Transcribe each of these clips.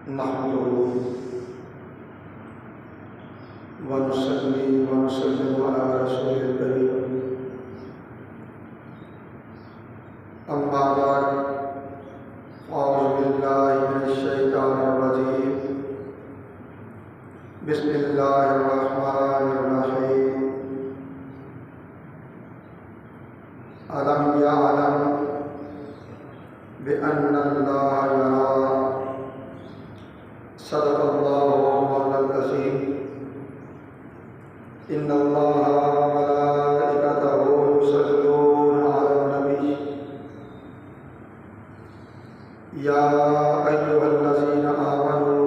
नहमदुहु व नुसल्ली व नुसल्लिमु अला रसूलिल करीम। अम्मा बाद, औज़ु बिल्लाहि मिनश शैतानिर रजीम। बिस्मिल्लाहिर रहमानिर रहीम। अलम यअलम बिअन्ना अल्लाह यरा। सदक़ल्लाहु मौलाना अज़ीम। इन्नल्लाहा व मलाइकतहु युसल्लूना अलन नबी। या अय्युहल्लज़ीना आमनू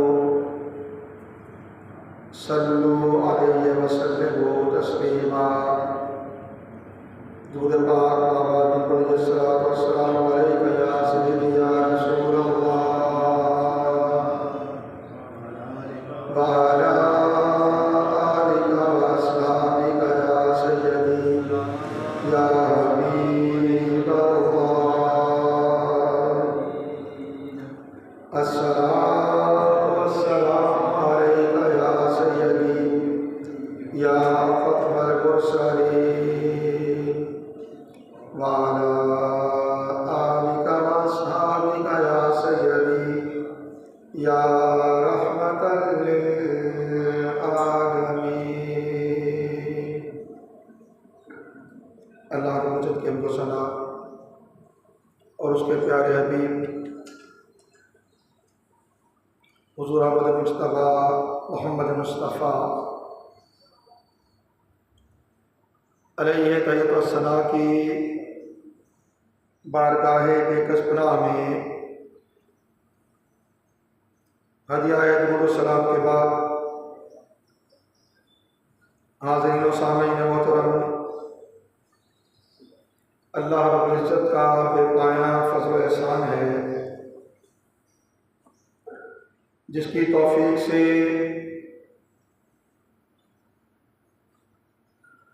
सल्लू अलैहि व सल्लिमू तस्लीमा। दूध पाक बाबा की पढ़िए सलात व सलाम अलैका या सय्यदी या रसूलल्लाह व अला आलिका व अस्हाबिका या सय्यदी या हबीबल्लाह। अस्सलातु वस्सलामु अलैका या सय्यदी या फ़ख्रुल मुरसलीन व अला आलिका व अस्हाबिका या सय्यदी या रहमतल लिल आलमीन। अल्लाह की मजद के हमको सना और उसके प्यारे हबीब हुज़ूर अहमद मुस्तफ़ा मोहम्मद मुस्तफ़ा अलैहि तहय्युत व सना की बारगाहे बेकसपनाह में हदियाए दुरूद व सलाम के बाद हाज़रीन व सामीन मोहतरम, अल्लाह रब्बुल इज़्ज़त का बेपाया फ़ज़ल व एहसान है जिसकी तौफीक से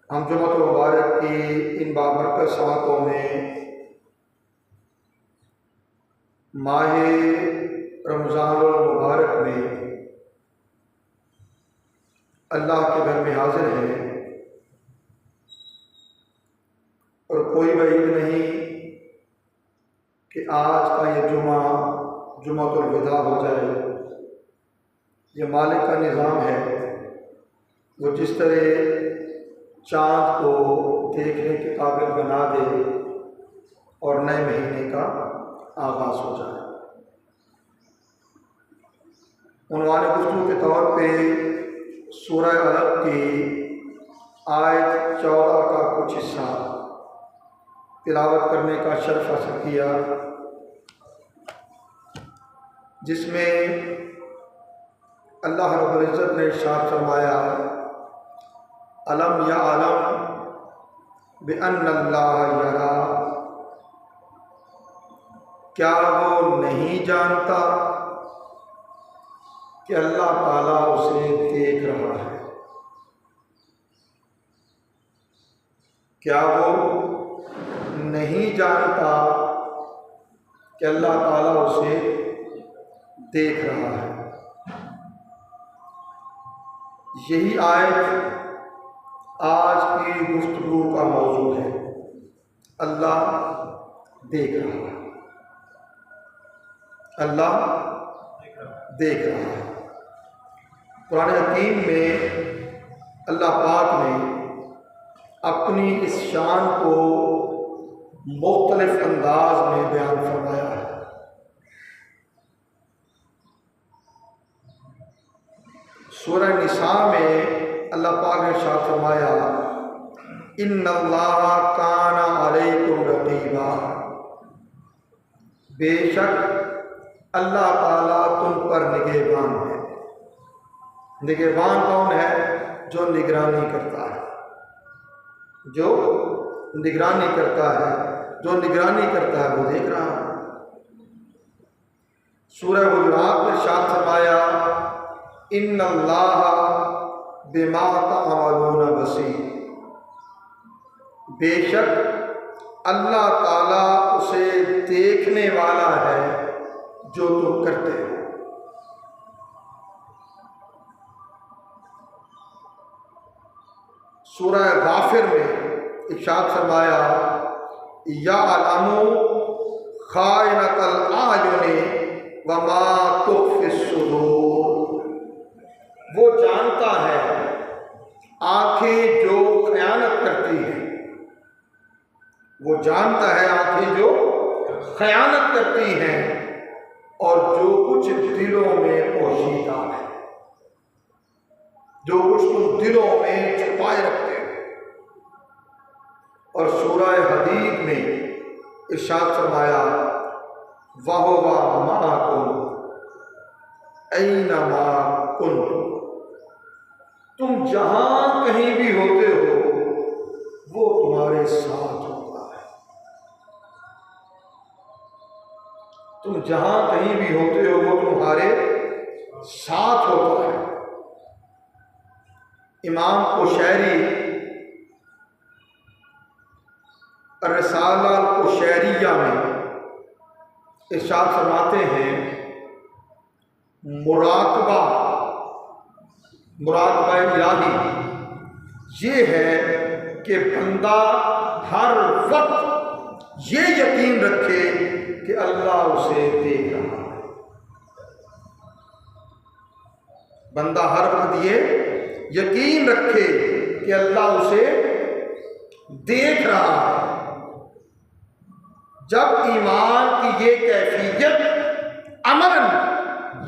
हम जुम्मत मुबारक की इन बाबरकत सातों में माह रमज़ानुल मुबारक में अल्लाह के घर में हाजिर हैं और कोई वईद नहीं कि आज का ये जुम्मतुल विदा हो जाए। ये मालिक का निज़ाम है, वो जिस तरह चाँद को देखने के काबिल बना दे और नए महीने का आगाज़ हो जाए। उन्वान गुफ्तगू के तौर पे सूरह अलक़ की आयत 14 का कुछ हिस्सा तिलावत करने का शर्फ हासिल किया, जिसमें अल्लाह रब्बुल इज़्ज़त ने इरशाद फरमाया, अलम यअलम बिअन्ना अल्लाह यरा। क्या वो नहीं जानता कि अल्लाह ताला उसे देख रहा है। क्या वो नहीं जानता कि अल्लाह ताला उसे देख रहा है। यही आयत आज की गुफ्तगू का मौजू है। अल्लाह देख रहा है, अल्लाह देख रहा है। कुरान हकीम में अल्लाह पाक ने अपनी इस शान को मुख्तलिफ अंदाज में बयान फरमाया है। सूरह निसा में अल्लाह पाक ने इरशाद फरमाया, इन्नल्लाहा काना अलैकुम रक़ीबा। बेशक अल्लाह ताला तुम पर निगहबान है। निगहबान कौन है? जो निगरानी करता है, जो निगरानी करता है। जो निगरानी करता है वो देख रहा है। सूरह हुजुरात में इरशाद फरमाया, इन्नल्लाहा बिमा तअमलून बसीर। बेशक अल्लाह ताला उसे देखने वाला है जो तुम करते हो। सूरह गाफिर में इरशाद फरमाया, यअलमु खाइनतल आयुनि व मा तुख्फिस सुदूर। वो जानता है आंखें जो खयानत करती हैं, वो जानता है आंखें जो खयानत करती हैं और जो कुछ दिलों में पोशीदा है, जो कुछ तुम दिलों में छुपाए रखते हो। और सूरह हदीद में इरशाद फरमाया, वहुवा माअकुम ऐनमा कुंतुम। तुम जहां कहीं भी होते हो वो तुम्हारे साथ होता है। तुम जहां कहीं भी होते हो वो तुम्हारे साथ होता है। इमाम कुशैरी रिसाला कुशैरिया में इरशाद फरमाते हैं, मुराकबा इलाही ये है कि बंदा हर वक्त ये यकीन रखे कि अल्लाह उसे देख रहा है। बंदा हर वक्त ये यकीन रखे कि अल्लाह उसे देख रहा है। जब ईमान की ये कैफियत अमरन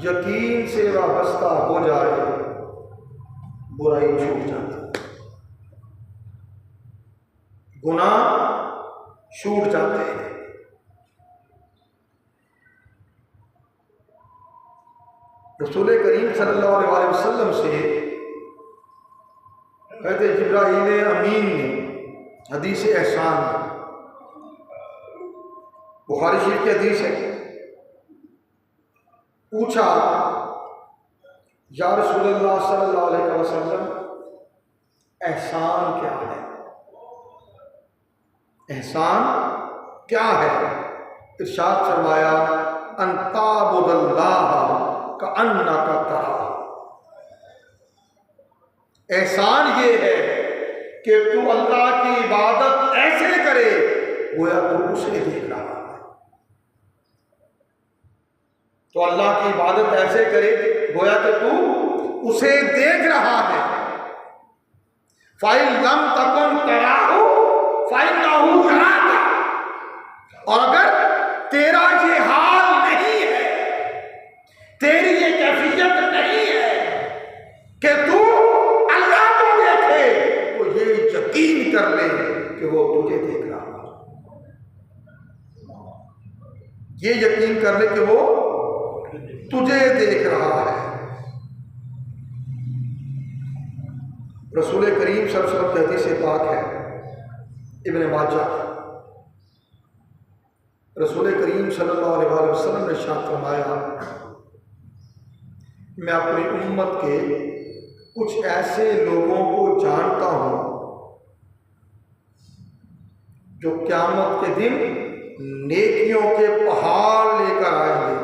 यकीन से वाबस्ता हो जाए, बुराई छूट जाती, गुनाह छूट जाते हैं। रसूल करीम सल्लल्लाहु अलैहि वसल्लम से कहते जिब्राईल अमीन ने हदीस एहसान में, बुखारी शरीफ की हदीस है, पूछा, या रसूलल्लाह सल्लल्लाहु अलैहि वसल्लम एहसान क्या है? एहसान क्या है? इरशाद फरमाया, अंताबुदल्लाह का अन्नका तरा। एहसान ये है कि तू अल्लाह की इबादत ऐसे करे गोया तू उसे देख रहा है। तो अल्लाह की इबादत ऐसे करे गोया कि तू उसे देख रहा है। फाइन लम तकुन तराहु फाइन्नहु यराका। और अगर तेरा ये हाल नहीं है, तेरी ये कैफियत नहीं है कि तू अल्लाह को देखे, तो ये यकीन कर ले कि वो तुझे देख रहा है। ये यकीन कर ले कि वो तुझे देख रहा है। रसूल करीम सल्लल्लाहु अलैहि वसल्लम की हदीस से पाक है, इब्न माजा, रसूल करीम सल्लल्लाहु अलैहि वसल्लम ने इरशाद फरमाया, मैं अपनी उम्मत के कुछ ऐसे लोगों को जानता हूं जो क़यामत के दिन नेकियों के पहाड़ लेकर आएंगे।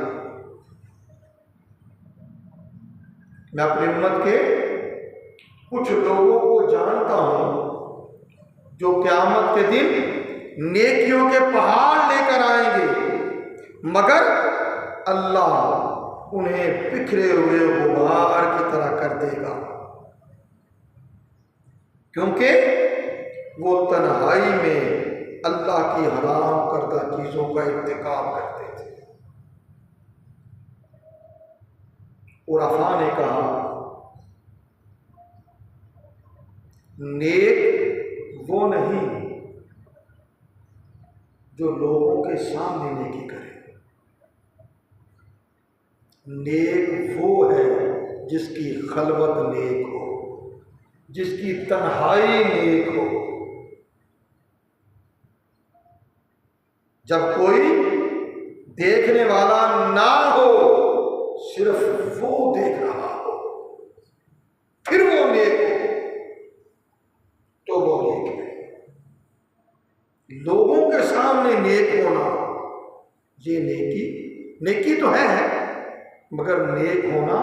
मैं अपनी उम्मत के कुछ लोगों को जानता हूं जो क़यामत के दिन नेकियों के पहाड़ लेकर आएंगे, मगर अल्लाह उन्हें बिखरे हुए गुबार की तरह कर देगा, क्योंकि वो तन्हाई में अल्लाह की हराम करदा चीज़ों का इर्तिकाब करते थे। उरफा ने कहा, नेक वो नहीं जो लोगों के सामने नेकी करे, नेक वो है जिसकी खलवत नेक हो, जिसकी तन्हाई नेक हो। जब कोई देखने वाला ना हो, सिर्फ वो देख रहा हो, फिर वो नेक हो, तो वो नेक है। लोगों के सामने नेक होना, ये नेकी तो है मगर नेक होना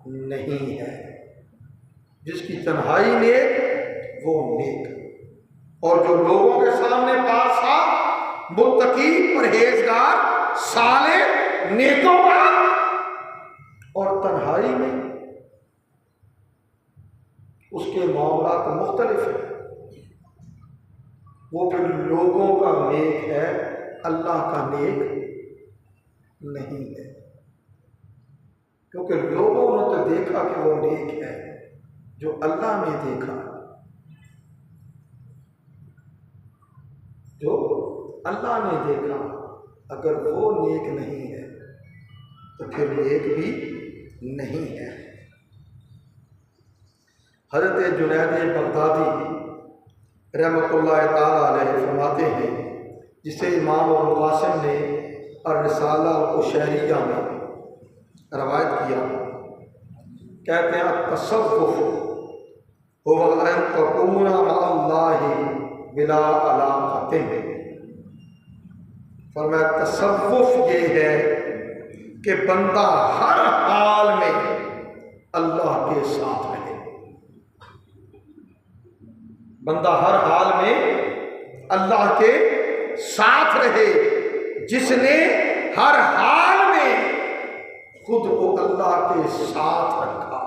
नहीं है। जिसकी तन्हाई नेक, वो नेक। और जो लोगों के सामने बादशाह, मुत्तकी, परहेजगार, साले, नेकोकार, और तन्हाई में उसके मामलात मुख्तलिफ है, वो फिर लोगों का नेक है, अल्लाह का नेक नहीं है। क्योंकि लोगों ने तो देखा कि वो नेक है, जो अल्लाह ने देखा, जो अल्लाह ने देखा, अगर वो नेक नहीं है तो फिर नेक भी नहीं है। हज़रत जुनैद बगदादी रहमतुल्लाह ताला अलैह फरमाते हैं, जिसे इमाम अबुल कासिम ने और-रिसाला अल-कुशैरिया में रवायत किया, कहते हैं तसव्वुफ हुवा अन तकूना मअल्लाहि बिला अलाक़तिन। फरमाया तसव्वुफ ये है कि बंदा हर हाल में अल्लाह के साथ रहे। बंदा हर हाल में अल्लाह के साथ रहे। जिसने हर हाल में खुद को अल्लाह के साथ रखा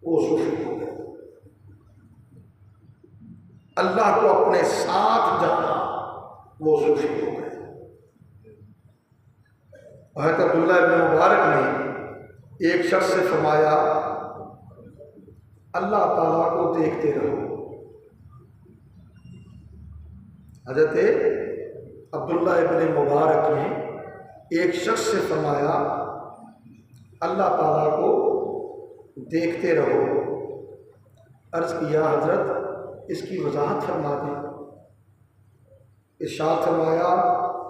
वो सूफी हो गया। अल्लाह को अपने साथ जाना वो सूफी हो गया। हज़रत अब्दुल्लाह इब्न मुबारक ने एक शख्स से फरमाया, अल्लाह ताला को देखते रहो। हज़रत अब्दुल्लाह इब्न मुबारक ने एक शख्स से फरमाया, अल्लाह ताला को देखते रहो। अर्ज़ किया, हज़रत इसकी वजाहत फरमा दी। इरशाद फरमाया,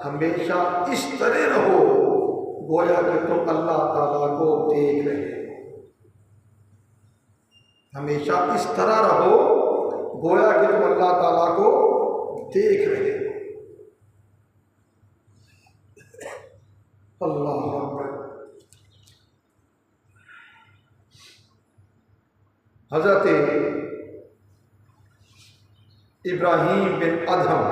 हमेशा इस तरह रहो गोया कि तुम अल्लाह ताला को देख रहे हो। हमेशा इस तरह रहो गोया कि तुम अल्लाह ताला को देख रहे हो। अल्लाह अकबर। हज़रत इब्राहीम बिन अदहम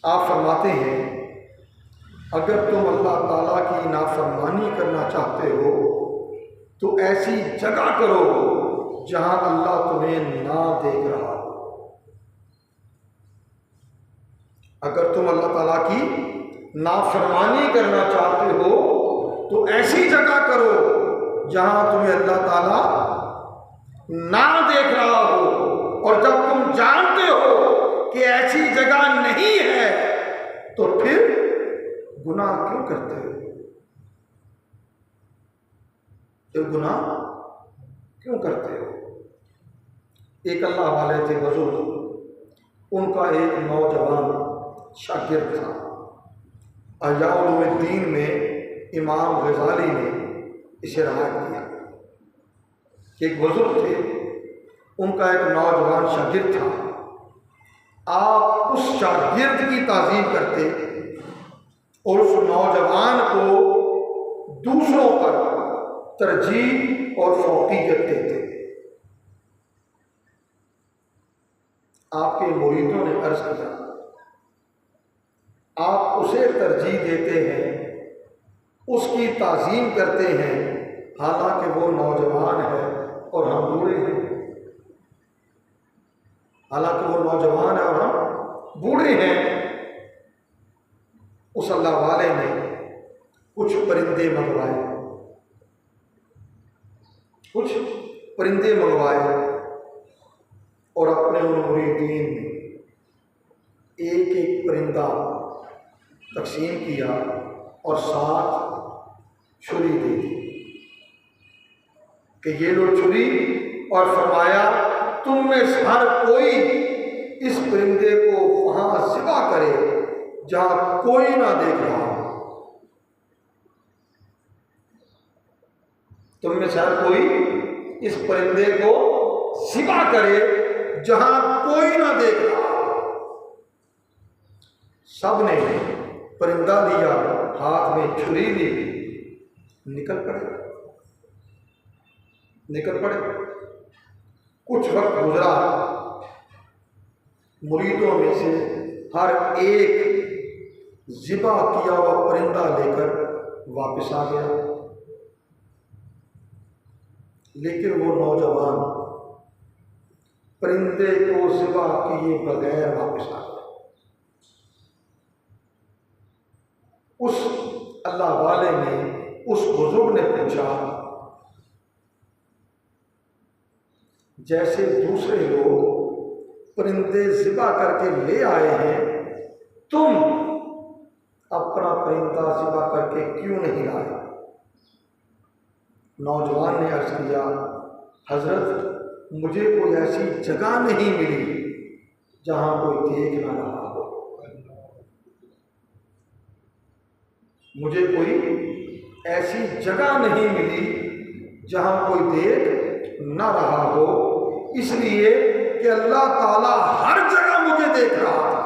आप फरमाते हैं, अगर तुम अल्लाह ताला की नाफरमानी करना चाहते हो तो ऐसी जगह करो जहां अल्लाह तुम्हें ना देख रहा हो। अगर तुम अल्लाह ताला की नाफरमानी करना चाहते हो तो ऐसी जगह करो जहां तुम्हें अल्लाह ताला ना देख रहा हो। और जब तुम जानते हो कि ऐसी जगह नहीं है तो फिर गुनाह क्यों करते हो? फिर गुनाह क्यों करते हो? एक अल्लाह वाले थे बुजुर्ग, उनका एक नौजवान शागिर्द था। अहया-उल-दीन में इमाम गज़ाली ने इसे रवायत किया कि एक बुजुर्ग थे, उनका एक नौजवान शागिर्द था। आप उस शागिर्द की ताज़ीम करते और उस नौजवान को दूसरों पर तरजीह और फौकियत देते। आपके मुरीदों ने अर्ज़ किया, आप उसे तरजीह देते हैं, उसकी ताज़ीम करते हैं, हालांकि वो नौजवान है और हम बूढ़े हैं। हालांकि वो नौजवान है और हम बूढ़े हैं। उस अल्लाह वाले ने कुछ परिंदे मंगवाए और अपने उन मुरीदीन में एक एक परिंदा तकसीम किया और साथ छुरी दे दी कि ये लो छुरी, और फरमाया तुम में से हर कोई इस परिंदे को वहां ज़िबा करे जहां कोई ना देख रहा हो। तुम में से हर कोई इस परिंदे को ज़िबा करे जहां कोई ना देख रहा हो। सब ने परिंदा लिया, हाथ में छुरी ली, निकल पड़े। निकल पड़े। कुछ वक्त गुजरा, मुरीदों में से हर एक ज़िबा किया हुआ परिंदा लेकर वापस आ गया, लेकिन वो नौजवान परिंदे को ज़िबा किए बगैर वापस आ गया। उस अल्लाह वाले ने, उस बुजुर्ग ने पूछा, जैसे दूसरे लोग परिंदे ज़िबा करके ले आए हैं, तुम अपना परिंदा ज़िबा करके क्यों नहीं लाए? नौजवान ने अर्ज किया, हजरत मुझे कोई ऐसी जगह नहीं मिली जहां कोई देख ना रहा हो। मुझे कोई ऐसी जगह नहीं मिली जहां कोई देख ना रहा हो, इसलिए कि अल्लाह ताला हर जगह मुझे देख रहा था।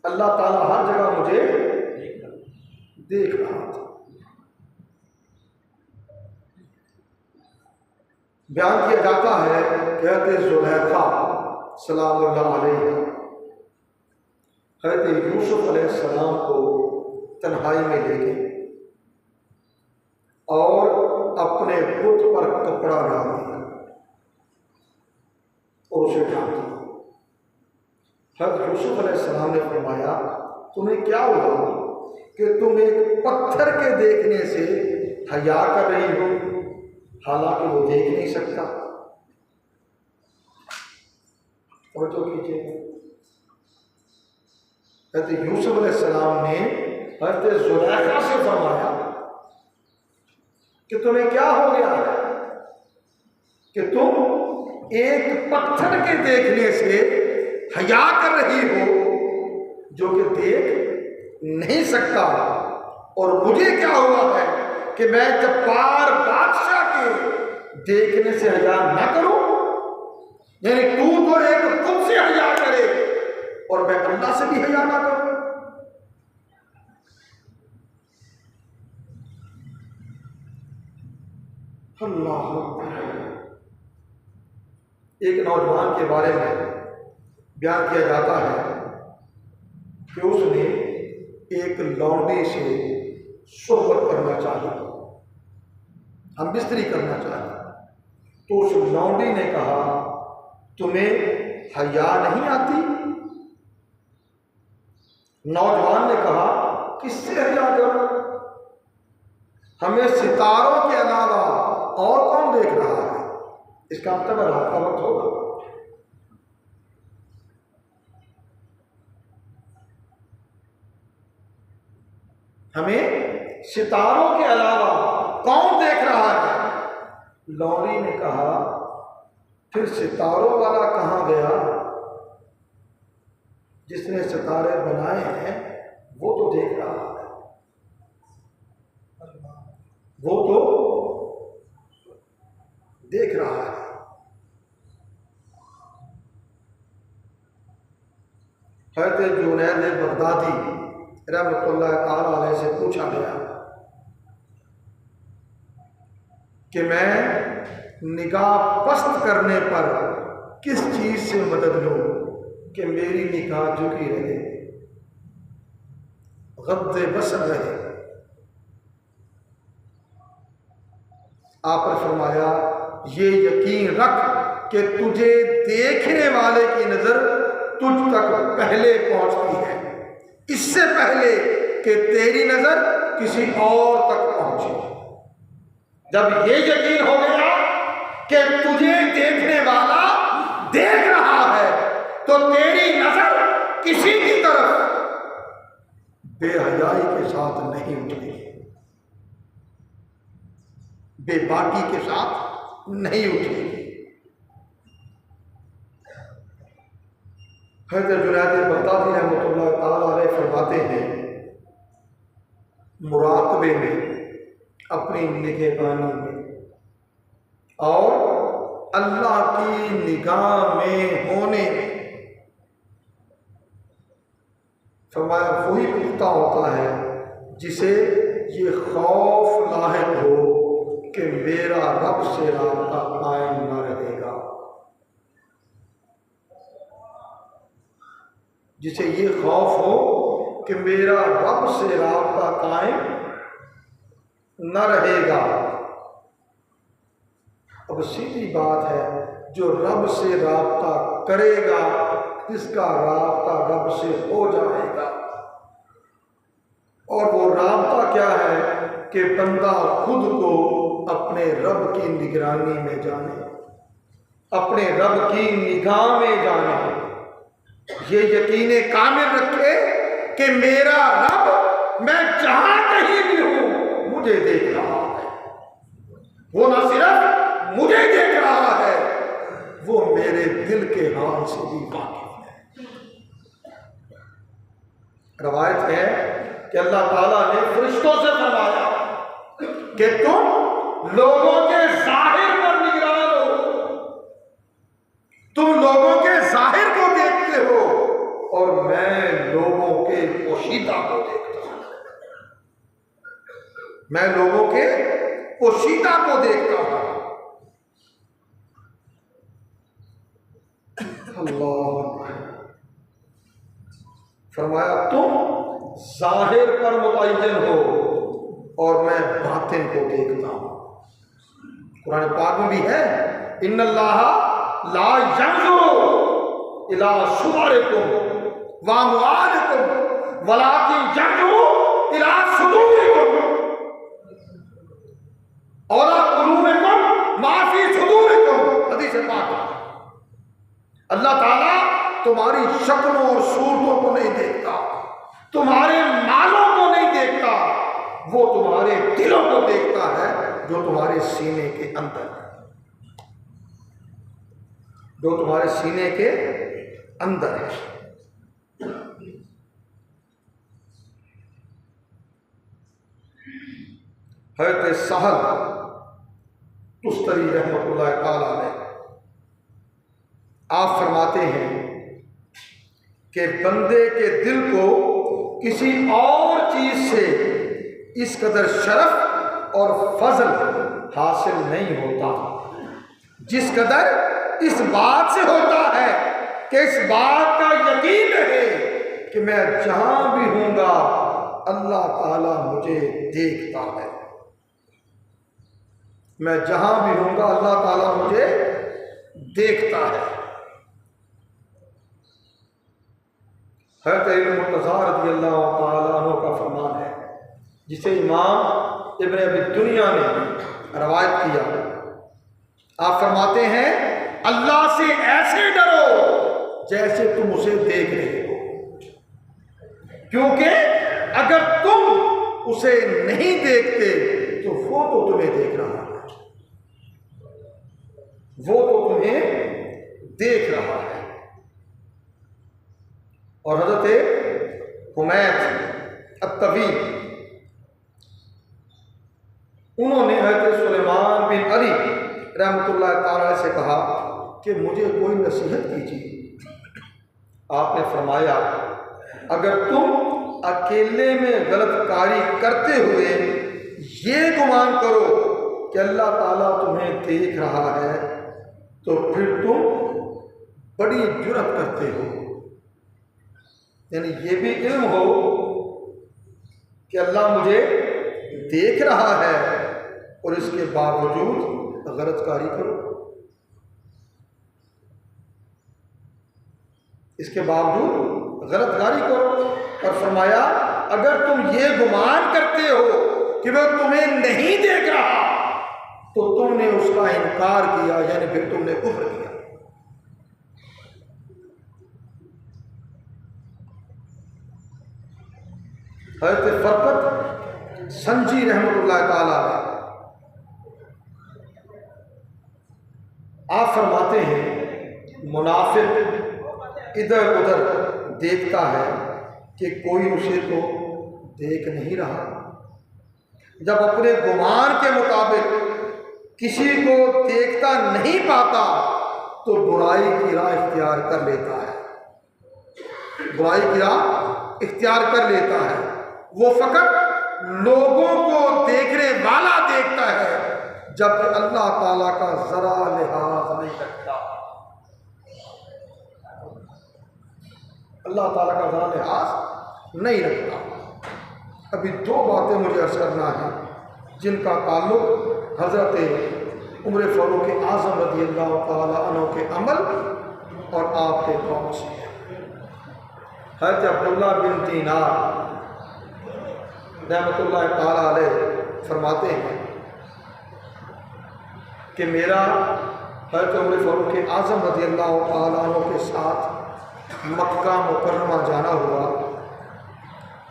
अल्लाह ताला हर जगह मुझे देख रहा था। बयान किया जाता है, कहते ज़ुलैखा सलामुल्लाह अलैहा हज़रत यूसुफ अलैहिस्सलाम को तन्हाई में ले गए और अपने बुत पर कपड़ा डाल दिया और उसे ढांक दिया। हज़रत यूसुफ अलैहिस्सलाम ने फरमाया, तुम्हें क्या हुआ कि तुम एक पत्थर के देखने से हया कर रही हो, हालांकि वो देख नहीं सकता। तवज्जो कीजिए, हज़रत यूसुफ अलैहिस्सलाम ने हज़रत ज़ुलैखा से फरमाया कि तुम्हें क्या हो गया है कि तुम एक पत्थर के देखने से हया कर रही हो जो कि देख नहीं सकता, और मुझे क्या हुआ है कि मैं जब्बार बादशाह के देखने से हया ना करूं? यानी तू तो एक खुद से हया करे और मैं अल्लाह से भी हया ना करूं। अल्लाह। एक नौजवान के बारे में बयान किया जाता है कि उसने एक लौंडे से सोहबत करना चाहिए, हम बिस्तरी करना चाहिए, तो उस लौंडी ने कहा, तुम्हें हया नहीं आती? नौजवान ने कहा, किससे हया करूं? हमें सितारों के अलावा और कौन देख रहा है? इसका मतलब रात का वक्त होगा। हमें सितारों के अलावा कौन देख रहा है? लौंडी ने कहा, फिर सितारों वाला कहां गया? जिसने सितारे बनाए हैं वो तो देख रहा है, वो तो देख रहा है। हज़रत जुनैद बगदादी रहमतुल्लाह ताला अलैह से पूछा गया कि मैं निगाह पस्त करने पर किस चीज से मदद लूं कि मेरी निगाह झुकी रहे, गद्दे बसर रहे? आपने फरमाया, ये यकीन रख कि तुझे देखने वाले की नजर तुझ तक पहले पहुंचती है, इससे पहले कि तेरी नजर किसी और तक पहुंचे। जब ये यकीन हो गया कि तुझे देखने वाला देख रहा है, तो तेरी नजर किसी की तरफ बेहयाई के साथ नहीं उठेगी, बेबाकी के साथ नहीं उठेगी। हज़रत जुनैद बगदादी रहमतुल्लाह ताला अलैह फरमाते हैं, मुराक़बे में, अपनी निगहबानी में और अल्लाह की निगाह में होने में फरमाया वही पुख्ता होता है जिसे ये खौफ लाहिक हो कि मेरा रब से राब्ता कायम न रहेगा, जिसे ये खौफ हो कि मेरा रब से राब्ता कायम न रहेगा। अब सीधी बात है, जो रब से राब्ता करेगा इसका राब्ता रब से हो जाएगा। और वो राब्ता क्या है कि बंदा खुद को अपने रब की निगरानी में जाने, अपने रब की निगाह में जाने, ये यकीने कामिल रखे कि मेरा रब मैं जहां कहीं भी हूं मुझे देख रहा है। वो न सिर्फ मुझे देख रहा है, वो मेरे दिल के हाल से भी वाकिफ है। रवायत है कि अल्लाह ताला ने फरिश्तों से फरमाया कि तुम लोगों के जाहिर पर निगरान हो, तुम लोगों के जाहिर को देखते हो और मैं लोगों के पोशीदा को देखता हूं, मैं लोगों के पोशीदा को देखता हूं। अल्लाह फरमाया तुम जाहिर पर मुतय्यन हो और मैं बातिन को देखता हूं। कुरान पाक में भी है, इन्नल्लाह ला यंज़ुरु इला सुवरिकुम व अमवालिकुम वलाकिन यंज़ुरु इला सुदूरिकुम और कुलूबिकुम मा फी सुदूरिकुम। हदीस पाक। अल्लाह ताला तुम्हारी शक्लों और सूरतों को नहीं देखता, तुम्हारे मालों को नहीं देखता, वो तुम्हारे दिलों को देखता है जो तुम्हारे सीने के अंदर है, जो तुम्हारे सीने के अंदर है। हज़रत सहल तुस्तरी रहमतुल्लाह ताला अलैह आप फरमाते हैं कि बंदे के दिल को किसी और चीज से इस कदर शरफ और फजल हासिल नहीं होता जिस कदर इस बात से होता है कि इस बात का यकीन रहे कि मैं जहां भी हूंगा अल्लाह ताला मुझे देखता है, मैं जहां भी हूंगा अल्लाह ताला मुझे देखता है। हज़रत मुर्तज़ा रज़ियल्लाहु ताला अन्हु का फरमान है, जिसे इमाम इब्न अबी दुनिया ने रवायत किया। आप फरमाते हैं अल्लाह से ऐसे डरो जैसे तुम उसे देख रहे हो, क्योंकि अगर तुम उसे नहीं देखते तो वो तो तुम्हें देख रहा है, वो तो तुम्हें देख रहा है। और हज़रत हुमैद अत्तवील उन्होंने हज़रत सुलेमान बिन अली रहमतुल्लाह ताला से कहा कि मुझे कोई नसीहत कीजिए। आपने फरमाया अगर तुम अकेले में गलत कारी करते हुए ये गुमान करो कि अल्लाह ताला तुम्हें देख रहा है तो फिर तुम बड़ी जुर्रत करते हो, यानी ये भी इल्म हो कि अल्लाह मुझे देख रहा है और इसके बावजूद गलतकारी करो, इसके बावजूद गलतकारी करो। और फरमाया अगर तुम ये गुमान करते हो कि वह तुम्हें नहीं देख रहा तो तुमने उसका इनकार किया, यानी फिर तुमने कुफ्र किया। हज़रत फरकत संजी रहमतुल्लाह ताला आप फरमाते हैं मुनाफिक इधर उधर देखता है कि कोई उसे तो देख नहीं रहा, जब अपने गुमान के मुताबिक किसी को देखता नहीं पाता तो बुराई की राह इख्तियार कर लेता है, बुराई की राह इख्तियार कर लेता है। वो फकत लोगों को देखने वाला देखता है, जबकि अल्लाह ताला का जरा लिहाज नहीं रखता। अल्लाह ताला का जरा लिहाज नहीं रखता। अभी दो बातें मुझे अर्ज करना है जिनका ताल्लुक हज़रत उमर फ़ारूक आज़म रज़ी अल्लाह ताला अन्हु के अमल और आपके कौम से है। हज़रत अब्दुल्लाह बिन दीनार रहमतुल्लाह ताला अलैह फरमाते हैं कि मेरा हज़रत उमर फ़ारूक आज़म रज़ी अल्लाह ताला अन्हु के साथ मक्का मुकर्रमा जाना हुआ।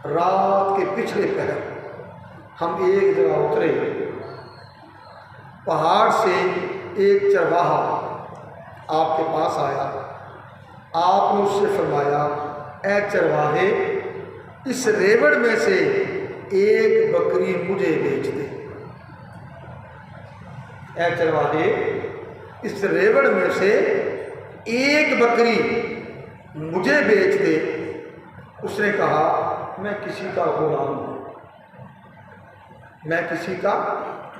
रात के पिछले पहर हम एक जगह उतरे। पहाड़ से एक चरवाहा आपके पास आया। आपने उससे फरमाया, ऐ चरवाहे, इस रेवड़ में से एक बकरी मुझे बेच दे। ऐ चरवाहे, इस रेवड़ में से एक बकरी मुझे बेच दे। उसने कहा, मैं किसी का गुलाम हूँ, मैं किसी का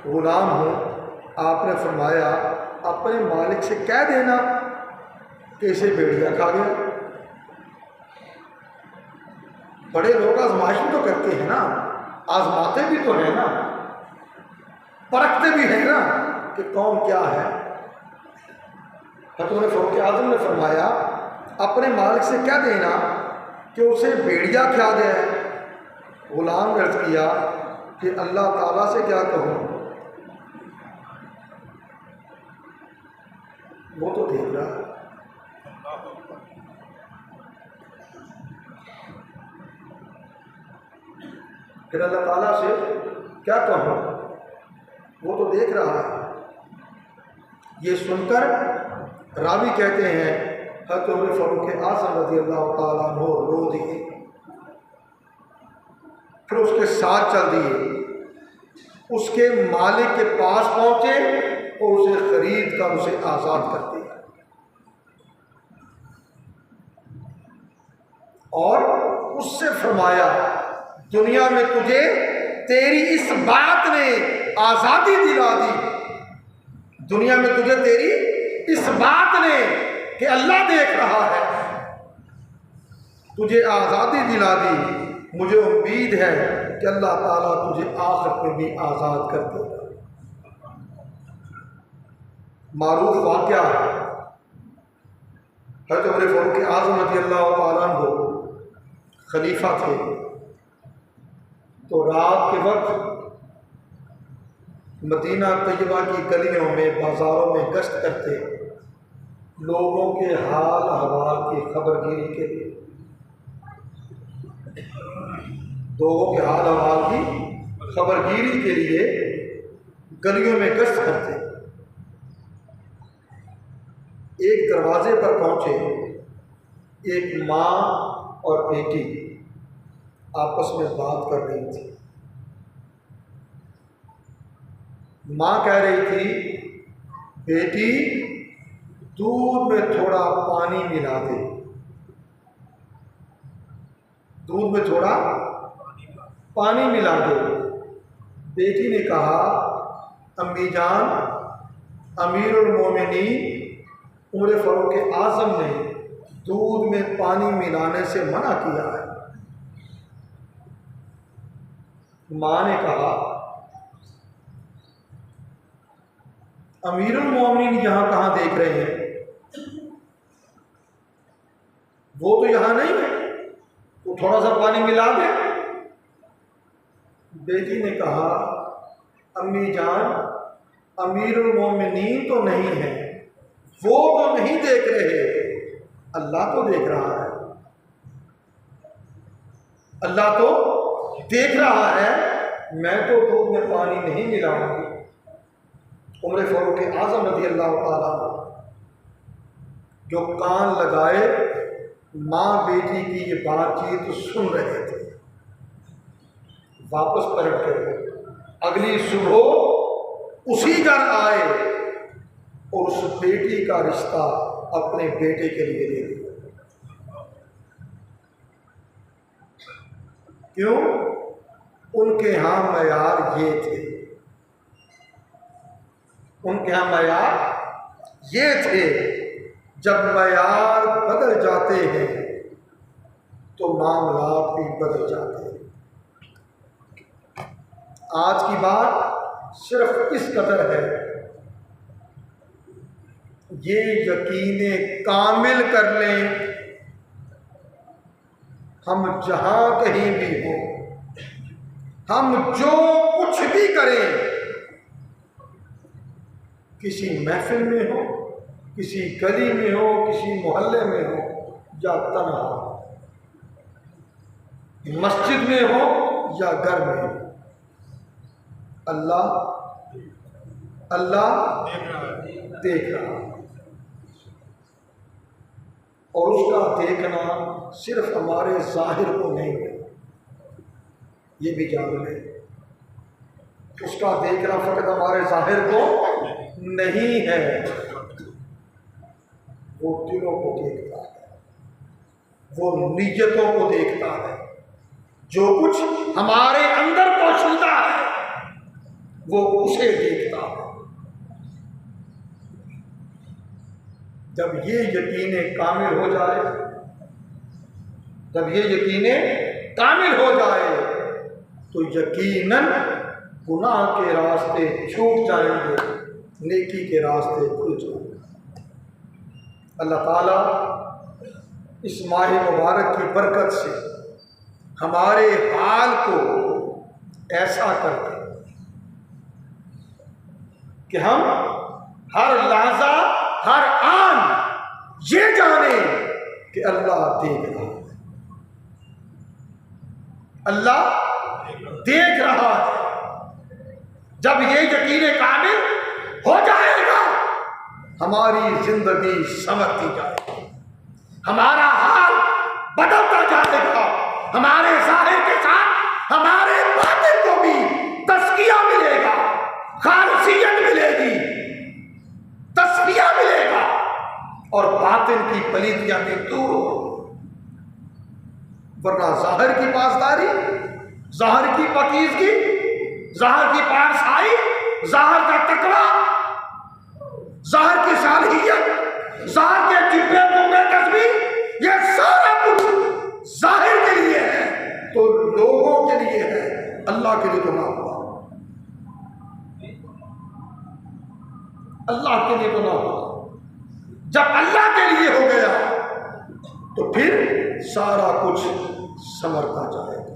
गुलाम हूँ। आपने फरमाया, अपने मालिक से कह देना कि इसे भेड़िया खा गया। बड़े लोग आजमाइश भी तो करते हैं ना, आजमाते भी तो हैं ना, परखते भी हैं ना कि कौन क्या है। हज़रत फ़ारूक आज़म ने फरमाया, अपने मालिक से कह देना कि उसे भेड़िया खा गया है। गुलाम ने अर्ज़ किया कि अल्लाह ताला से क्या कहूँ, वो तो देख रहा है। फिर अल्लाह ताला से क्या कहूँ, वो तो देख रहा है। ये सुनकर रावी कहते हैं, हज़रत उमर फ़ारूक आज़म रज़ी अल्लाह ताला अन्हु रो दिए। फिर उसके साथ चल दिए, उसके मालिक के पास पहुँचे और उसे खरीद कर उसे आज़ाद कर दिया। और उससे फरमाया, दुनिया में तुझे तेरी इस बात ने आज़ादी दिला दी। दुनिया में तुझे तेरी इस बात ने कि अल्लाह देख रहा है, तुझे आज़ादी दिला दी। मुझे उम्मीद है कि अल्लाह ताला तुझे आखिरत में भी आज़ाद कर देगा। मारूफ वाक़या है, हज़रत उमर फ़ारूक आज़म रज़ी अल्लाह ताला अन्हु खलीफा थे। तो रात के वक्त मदीना तैयबा की गलियों में, बाज़ारों में गश्त करते, लोगों के हाल अहवाल की खबरगिरी के लिए, लोगों के हाल अहवाल की खबरगिरी के लिए गलियों में गश्त करते। एक दरवाजे पर पहुंचे, एक माँ और बेटी आपस में बात कर रही थी। माँ कह रही थी, बेटी दूध में थोड़ा पानी मिला दे, दूध में थोड़ा पानी मिला दे। बेटी ने कहा, अम्मी जान, अमीरुल मोमिनीन उमर फ़ारूक आज़म ने दूध में पानी मिलाने से मना किया है। माँ ने कहा, अमीरुल मोमिनीन यहाँ कहाँ देख रहे हैं, वो तो यहाँ नहीं है, तो थोड़ा सा पानी मिला दे। बेटी ने कहा, अम्मी जान, अमीरुल मोमिनीन तो नहीं है, वो तो नहीं देख रहे, अल्लाह तो देख रहा है, अल्लाह तो देख रहा है, मैं तो दूध में पानी नहीं मिलाऊंगी। उमर फ़ारूक आज़म रज़ी अल्लाह ताला जो कान लगाए माँ बेटी की ये बातचीत सुन रहे थे, वापस पलट गए। अगली सुबह उसी घर आए और उस बेटी का रिश्ता अपने बेटे के लिए दे दिया। क्यों? उनके यहाँ मयार ये थे, उनके यहाँ मयार ये थे। जब मयार बदल जाते हैं तो मामलात भी बदल जाते हैं। आज की बात सिर्फ इस कदर है, ये यकीने कामिल कर लें, हम जहां कहीं भी हों, हम जो कुछ भी करें, किसी महफिल में हो, किसी गली में हो, किसी मोहल्ले में हो या तन्हा, मस्जिद में हो या घर में हो, अल्लाह अल्लाह देख रहा। और उसका देखना सिर्फ हमारे जाहिर को नहीं है, ये भी जान लें, उसका देखना फकत हमारे जाहिर को नहीं है, वो दिलों को देखता है, वो नीयतों को देखता है, जो कुछ हमारे अंदर पोशीदा है वो उसे देखता है। जब ये यकीने कामिल हो जाए, जब ये यकीने कामिल हो जाए तो यकीनन गुनाह के रास्ते छूट जाएंगे, नेकी के रास्ते खुल जाएंगे। अल्लाह ताला इस माह मुबारक की बरकत से हमारे हाल को ऐसा कर दे कि हम हर लहजा हर आन ये जाने कि अल्लाह देख रहा है, अल्लाह देख रहा है। जब ये यकीन कामिल हो जाएगा हमारी जिंदगी संवरती जाएगी, हमारा हाल बदलता जाएगा, हमारे जाहिर के साथ हमारे बातिन को भी तस्किया मिलेगा, खालसियत मिलेगी, तस्किया मिलेगा और बातिन की पलीदियां भी दूर होगी। वरना जाहिर की पासदारी, जाहिर की पाकीज़गी, जाहिर की पारसाई, जाहिर का तकवा, जाहिर की सालहियत, जाहिर के जिब्बे कुब्बे तस्बीह, ये सारा कुछ जाहिर के लिए है तो लोगों के लिए है, अल्लाह के लिए तो ना हुआ, अल्लाह के लिए तो ना हुआ। जब अल्लाह के लिए हो गया तो फिर सारा कुछ संवरता जाएगा।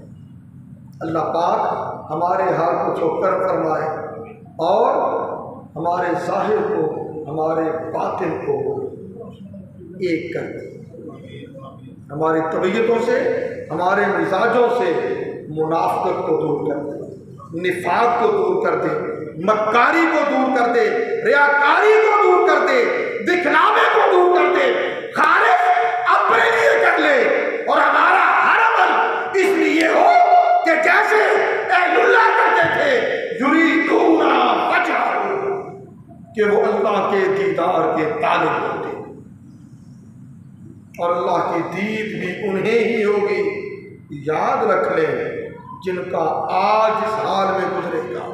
अल्लाह पाक हमारे हाल को चौकर फरमाए और हमारे जाहिर को हमारे बातिन को एक कर दे, हमारी तबीयतों से हमारे मिजाजों से मुनाफिकत को दूर कर दे, निफाक को दूर कर दे, मक्कारी को दूर कर दे, रियाकारी को दूर कर दे, दिखलावे को दूर कर दे, खालिस अपने लिए कर ले और हमारा हर अमल इसलिए हो कि जैसे अहलुल्लाह करते थे युरीदूना वजहहू, कि वो अल्लाह के दीदार के तालिब होते और अल्लाह की दीद भी उन्हें ही होगी। याद रख ले जिनका आज इस हाल में गुजरेगा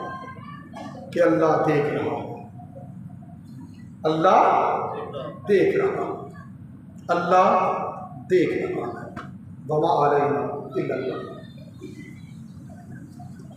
कि अल्लाह देख रहा है, अल्लाह देख रहा है, अल्लाह देख रहा है। वमा अलैना इल्लल्लाह।